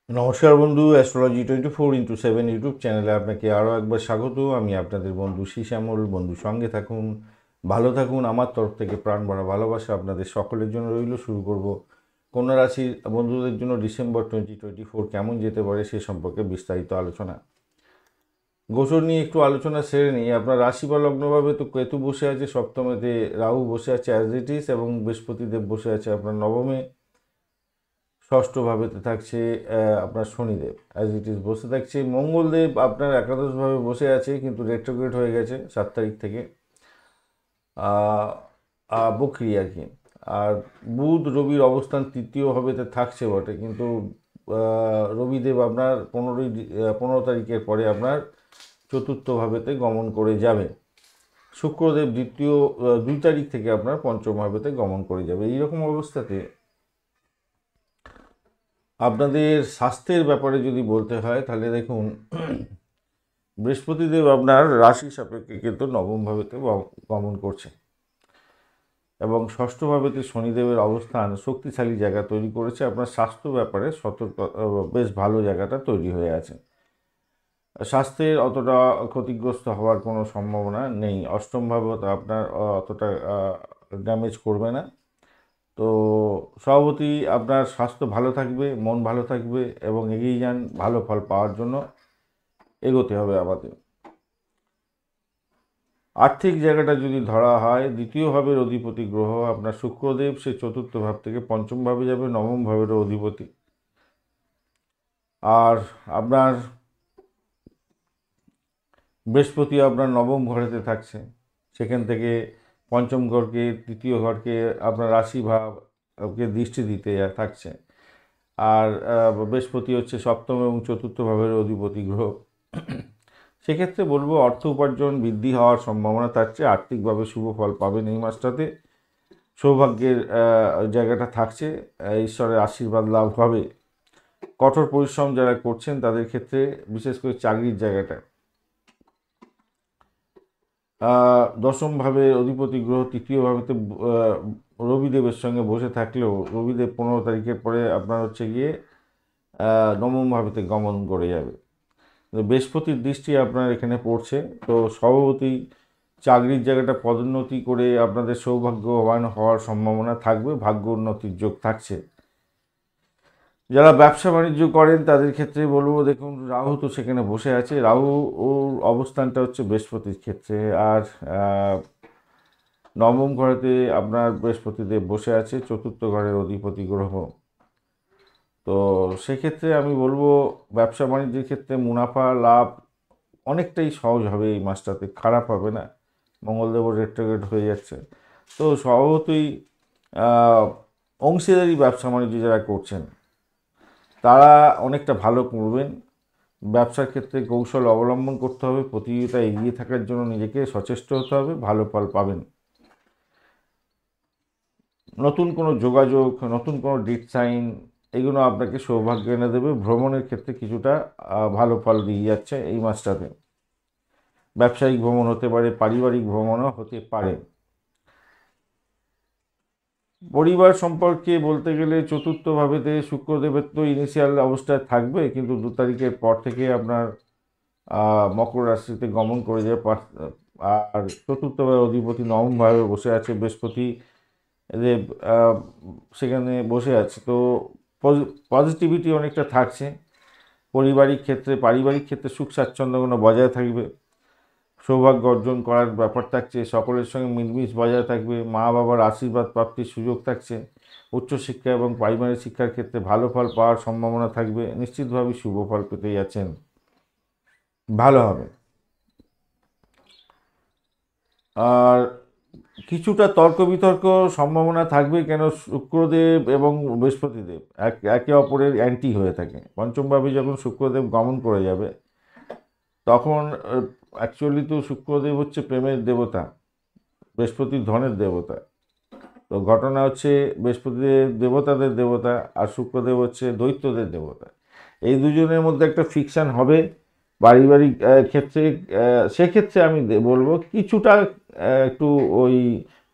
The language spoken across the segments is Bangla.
নমস্কার বন্ধু, অ্যাস্ট্রোলজি 24x7 ইউটিউব চ্যানেলে আপনাকে আরও একবার স্বাগত। আমি আপনাদের বন্ধু শ্যামল। বন্ধু সঙ্গে থাকুন, ভালো থাকুন। আমার তরফ থেকে প্রাণ ভরা ভালোবাসা আপনাদের সকলের জন্য রইল। শুরু করব কন্যা রাশির বন্ধুদের জন্য ডিসেম্বর 2024 কেমন যেতে পারে সে সম্পর্কে বিস্তারিত আলোচনা। গোচর নিয়ে একটু আলোচনা সেরে নিই। আপনার রাশি বা লগ্নভাবে তো কেতু বসে আছে সপ্তমেতে, রাহু বসে আছে অ্যাজ ইট ইজ, এবং বৃহস্পতিদেব বসে আছে আপনার নবমে। ষষ্ঠ ভাবেতে থাকছে আপনার শনিদেব অ্যাজ ইট ইজ বসে থাকছে। মঙ্গলদেব আপনার একাদশভাবে বসে আছে, কিন্তু রেট্রোগ্রেড হয়ে গেছে 7 তারিখ থেকে, বকরি আর কি। আর বুধ রবির অবস্থান তৃতীয় ভাবেতে থাকছে বটে, কিন্তু রবিদেব আপনার 15 তারিখের পরে আপনার চতুর্থ ভাবেতে গমন করে যাবে। শুক্রদেব 2 তারিখ থেকে আপনার পঞ্চম ভাবেতে গমন করে যাবে। এইরকম অবস্থাতে আপনাদের স্বাস্থ্যের ব্যাপারে যদি বলতে হয় তাহলে দেখুন, বৃহস্পতিদেব আপনার রাশি সাপেক্ষে কিন্তু নবম ভাবেতে গমন করছে, এবং ষষ্ঠ ভাবেতে শনিদেবের অবস্থান শক্তিশালী জায়গা তৈরি করেছে। আপনার স্বাস্থ্য ব্যাপারে সতর্ক, বেশ ভালো জায়গাটা তৈরি হয়ে আছে। স্বাস্থ্যের অতটা ক্ষতিগ্রস্ত হওয়ার কোনো সম্ভাবনা নেই। অষ্টম ভাবত আপনার অতটা ড্যামেজ করবে না। তো স্বভাবতই আপনার স্বাস্থ্য ভালো থাকবে, মন ভালো থাকবে, এবং এগিয়ে যান ভালো ফল পাওয়ার জন্য। এগোতে হবে আমাদের। আর্থিক জায়গাটা যদি ধরা হয়, দ্বিতীয় ভাবের অধিপতি গ্রহ আপনার শুক্রদেব, সে চতুর্থ ভাব থেকে পঞ্চম ভাবে যাবে, নবম ভাবেরও অধিপতি। আর আপনার বৃহস্পতি আপনার নবম ঘরেতে থাকছে, সেখান থেকে পঞ্চম ঘরকে, তৃতীয় ঘরকে, আপনার রাশি ভাবকে দৃষ্টি দিতে থাকছে। আর বৃহস্পতি হচ্ছে সপ্তম এবং চতুর্থ ভাবের অধিপতি গ্রহ। সেক্ষেত্রে বলবো অর্থ উপার্জন বৃদ্ধি হওয়ার সম্ভাবনা থাকছে। আর্থিকভাবে শুভ ফল পাবেন এই মাসটাতে। সৌভাগ্যের জায়গাটা থাকছে, ঈশ্বরের আশীর্বাদ লাভ হবে। কঠোর পরিশ্রম যারা করছেন তাদের ক্ষেত্রে, বিশেষ করে চাকরির জায়গাটা, দশমভাবে অধিপতি গ্রহ তৃতীয় ভাবেতে রবিদেবের সঙ্গে বসে থাকলেও, রবিদেব 15 তারিখের পরে আপনার হচ্ছে গিয়ে নবম ভাবেতে গমন করে যাবে। বৃহস্পতির দৃষ্টি আপনার এখানে পড়ছে, তো স্বভাবতই চাকরির জায়গাটা পদোন্নতি করে আপনাদের সৌভাগ্যবান হওয়ার সম্ভাবনা থাকবে, ভাগ্য উন্নতির যোগ থাকছে। যারা ব্যবসা বাণিজ্য করেন তাদের ক্ষেত্রে বলবো, দেখুন রাহু তো সেখানে বসে আছে। রাহু ওর অবস্থানটা হচ্ছে বৃহস্পতির ক্ষেত্রে, আর নবম ঘরেতে আপনার বৃহস্পতিদেব বসে আছে, চতুর্থ ঘরের অধিপতি গ্রহ। তো সেক্ষেত্রে আমি বলবো ব্যবসা বাণিজ্যের ক্ষেত্রে মুনাফা লাভ অনেকটাই সহজ হবে এই মাসটাতে, খারাপ হবে না। মঙ্গলদেবও রেট্রোগ্রেড হয়ে যাচ্ছে। তো স্বভাবতই অংশীদারি ব্যবসা বাণিজ্য যারা করছেন তারা অনেকটা ভালো করবেন। ব্যবসার ক্ষেত্রে কৌশল অবলম্বন করতে হবে, প্রতিযোগিতায় এগিয়ে থাকার জন্য নিজেকে সচেষ্ট হতে হবে, ভালো ফল পাবেন। নতুন কোনো যোগাযোগ, নতুন কোনো ডেট সাইন, এগুলো আপনাকে সৌভাগ্য এনে দেবে। ভ্রমণের ক্ষেত্রে কিছুটা ভালো ফল দিয়ে যাচ্ছে এই মাসটাতে। ব্যবসায়িক ভ্রমণ হতে পারে, পারিবারিক ভ্রমণও হতে পারে। পরিবার সম্পর্কে বলতে গেলে চতুর্থ ভাবেতে শুক্রদেবের তো ইনিশিয়াল অবস্থায় থাকবে, কিন্তু 2 তারিখের পর থেকে আপনার মকর রাশিতে গমন করে যায়। আর চতুর্থ ভাবে অধিপতি নবম ভাবে বসে আছে বৃহস্পতি দেব, সেখানে বসে আছে। তো পজিটিভিটি অনেকটা থাকছে। পারিবারিক ক্ষেত্রে সুখ স্বাচ্ছন্দ্যগুলো বজায় থাকবে। সৌভাগ্য অর্জন করার ব্যাপার থাকছে, সকলের সঙ্গে মিলমিশ বজায় থাকবে। মা বাবার আশীর্বাদ প্রাপ্তির সুযোগ থাকছে। উচ্চশিক্ষা এবং প্রাইমারি শিক্ষার ক্ষেত্রে ভালো ফল পাওয়ার সম্ভাবনা থাকবে। নিশ্চিতভাবে শুভ ফল পেতে যাচ্ছেন, ভালো হবে। আর কিছুটা তর্ক বিতর্ক সম্ভাবনা থাকবে, কেন শুক্রদেব এবং বৃহস্পতিদেব একে অপরের অ্যান্টি হয়ে থাকে। পঞ্চমভাবে যখন শুক্রদেব গমন করে যাবে, তখন অ্যাকচুয়ালি তো শুক্রদেব হচ্ছে প্রেমের দেবতা, বৃহস্পতি ধনের দেবতা। তো ঘটনা হচ্ছে বৃহস্পতিদেব দেবতাদের দেবতা, আর শুক্রদেব হচ্ছে দৈত্যদের দেবতা। এই দুজনের মধ্যে একটা ফিকশন হবে পারিবারিক ক্ষেত্রে। সেক্ষেত্রে আমি বলবো কিছুটা একটু ওই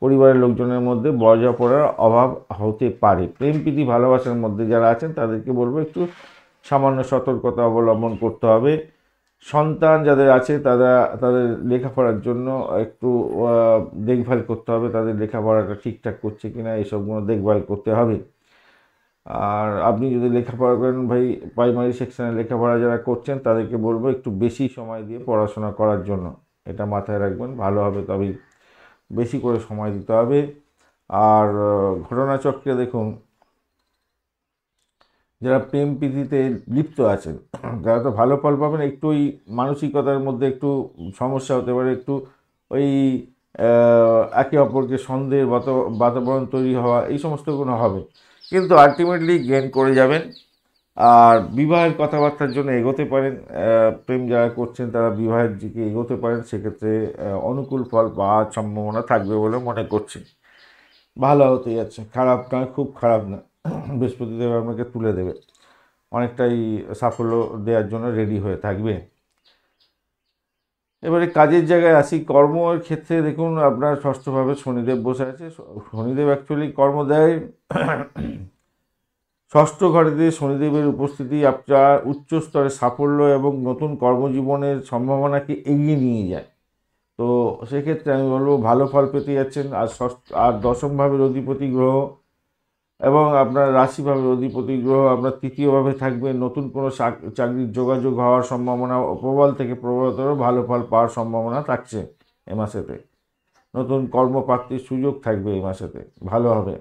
পরিবারের লোকজনের মধ্যে বোঝাপড়ার অভাব হতে পারে। প্রেম প্রীতি ভালোবাসার মধ্যে যারা আছেন তাদেরকে বলবো একটু সামান্য সতর্কতা অবলম্বন করতে হবে। সন্তান যাদের আছে তাদের লেখাপড়ার জন্য একটু দেখভাল করতে হবে, তাদের লেখাপড়াটা ঠিকঠাক করছে কিনা এসবগুলো দেখভাল করতে হবে। আর আপনি যদি লেখাপড়া করেন ভাই, প্রাইমারি সেকশনে লেখাপড়া যারা করছেন তাদেরকে বলবো একটু বেশি সময় দিয়ে পড়াশোনা করার জন্য, এটা মাথায় রাখবেন, ভালো হবে। তবেই বেশি করে সময় দিতে হবে। আর ঘটনাচক্রে দেখুন, যারা প্রেম প্রীতিতে লিপ্ত আছেন তারা তো ভালো ফল পাবেন, একটু ওই মানসিকতার মধ্যে একটু সমস্যা হতে পারে, একটু ওই একে অপরকে সন্দেহের বাতাবরণ তৈরি হওয়া এই সমস্তগুলো হবে, কিন্তু আলটিমেটলি গেইন করে যাবেন। আর বিবাহের কথাবার্তার জন্য এগোতে পারেন, প্রেম যারা করছেন তারা বিবাহের দিকে এগোতে পারেন, সেক্ষেত্রে অনুকূল ফল পাওয়ার সম্ভাবনা থাকবে বলে মনে করছি। ভালো হতে যাচ্ছে, খারাপ নয়, খুব খারাপ না। বৃহস্পতিদেব আপনাকে তুলে দেবে, অনেকটাই সাফল্য দেওয়ার জন্য রেডি হয়ে থাকবে। এবারে কাজের জায়গায় আসি, কর্মের ক্ষেত্রে দেখুন আপনার ষষ্ঠভাবে শনিদেব বসে আছে। শনিদেব অ্যাকচুয়ালি কর্ম দেয়। ষষ্ঠ ঘরেতে শনিদেবের উপস্থিতি আপনার উচ্চ স্তরে সাফল্য এবং নতুন কর্মজীবনের সম্ভাবনাকে এগিয়ে নিয়ে যায়। তো সেক্ষেত্রে আমি বলবো ভালো ফল পেতে যাচ্ছেন। আর দশমভাবের অধিপতি গ্রহ এবং আপনার রাশিভাবের অধিপতি গ্রহ আপনার তৃতীয়ভাবে থাকবে। নতুন কোনো চাকরির যোগাযোগ হওয়ার সম্ভাবনা প্রবল থেকে প্রবলতর ভালো ফল পাওয়ার সম্ভাবনা থাকছে এ মাসেতে। নতুন কর্মপ্রাপ্তির সুযোগ থাকবে এই মাসেতে, ভালো হবে।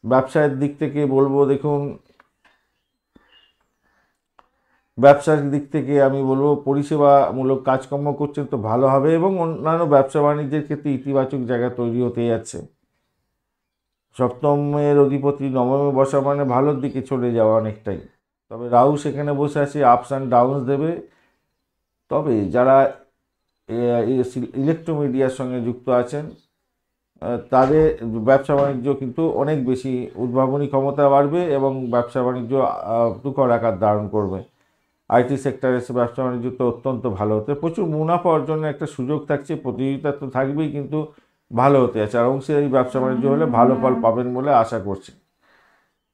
ব্যবসায়ের দিক থেকে বলবো দেখুন, ব্যবসার দিক থেকে আমি বলবো পরিষেবামূলক কাজকর্ম করছেন তো ভালো হবে, এবং অন্যান্য ব্যবসা বাণিজ্যের ক্ষেত্রে ইতিবাচক জায়গা তৈরি হতে যাচ্ছে। সপ্তমের অধিপতি নবমে বসা মানে ভালোর দিকে চলে যাওয়া অনেকটাই। তবে রাহু সেখানে বসে আছে, আপস অ্যান্ড ডাউনস দেবে। তবে যারা ইলেকট্রোমিডিয়ার সঙ্গে যুক্ত আছেন তাদের ব্যবসা বাণিজ্য কিন্তু অনেক বেশি উদ্ভাবনী ক্ষমতা বাড়বে এবং ব্যবসা বাণিজ্য তুখর আকার ধারণ করবে। আইটি সেক্টরে ব্যবসা বাণিজ্য তো অত্যন্ত ভালো হতে, প্রচুর মুনাফা অর্জনের একটা সুযোগ থাকছে। প্রতিযোগিতা তো থাকবেই, কিন্তু ভালো হতে আছে। আর অংশীদারি ব্যবসা বাণিজ্য হলে ভালো ফল পাবেন বলে আশা করছি।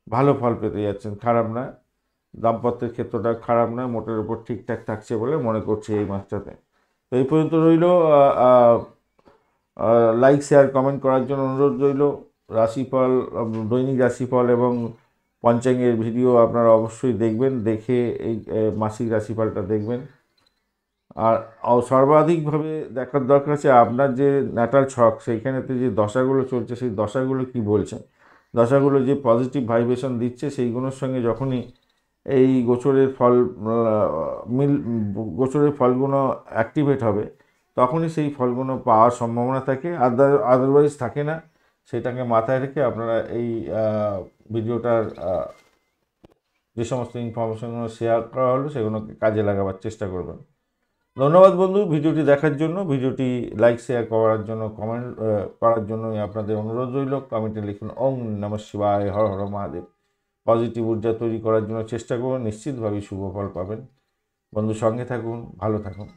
ভালো ফল পেতে যাচ্ছেন, খারাপ না। দাম্পত্যের ক্ষেত্রটা খারাপ নয়, মোটের উপর ঠিকঠাক থাকছে বলে মনে করছি এই মাসটাতে। তো এই পর্যন্ত রইল। লাইক শেয়ার কমেন্ট করার জন্য অনুরোধ রইল। রাশিফল, দৈনিক রাশিফল এবং পঞ্চাঙ্গের ভিডিও আপনারা অবশ্যই দেখবেন, দেখে এই মাসিক রাশিফলটা দেখবেন। আর সর্বাধিকভাবে দেখার দরকার আছে আপনার যে ন্যাটাল ছক, সেইখানেতে যে দশাগুলো চলছে সেই দশাগুলো কি বলছে, দশাগুলো যে পজিটিভ ভাইব্রেশন দিচ্ছে সেইগুলোর সঙ্গে যখনই এই গোচরের ফলগুলো অ্যাক্টিভেট হবে তখনই সেই ফলগুলো পাওয়ার সম্ভাবনা থাকে, আদারওয়াইজ থাকে না। সেটাকে মাথায় রেখে আপনারা এই ভিডিওটার যে সমস্ত ইনফরমেশনগুলো শেয়ার করা হলো সেগুলোকে কাজে লাগাবার চেষ্টা করবেন। ধন্যবাদ বন্ধু ভিডিওটি দেখার জন্য। ভিডিওটি লাইক শেয়ার করার জন্য, কমেন্ট করার জন্য আপনাদের অনুরোধ রইল। কমেন্টে লিখুন ওং নমঃ শিবায়, হর হর মহাদেব। পজিটিভ ঊর্জা তৈরি করার জন্য চেষ্টা করুন, নিশ্চিতভাবেই শুভ ফল পাবেন। বন্ধু সঙ্গে থাকুন, ভালো থাকুন।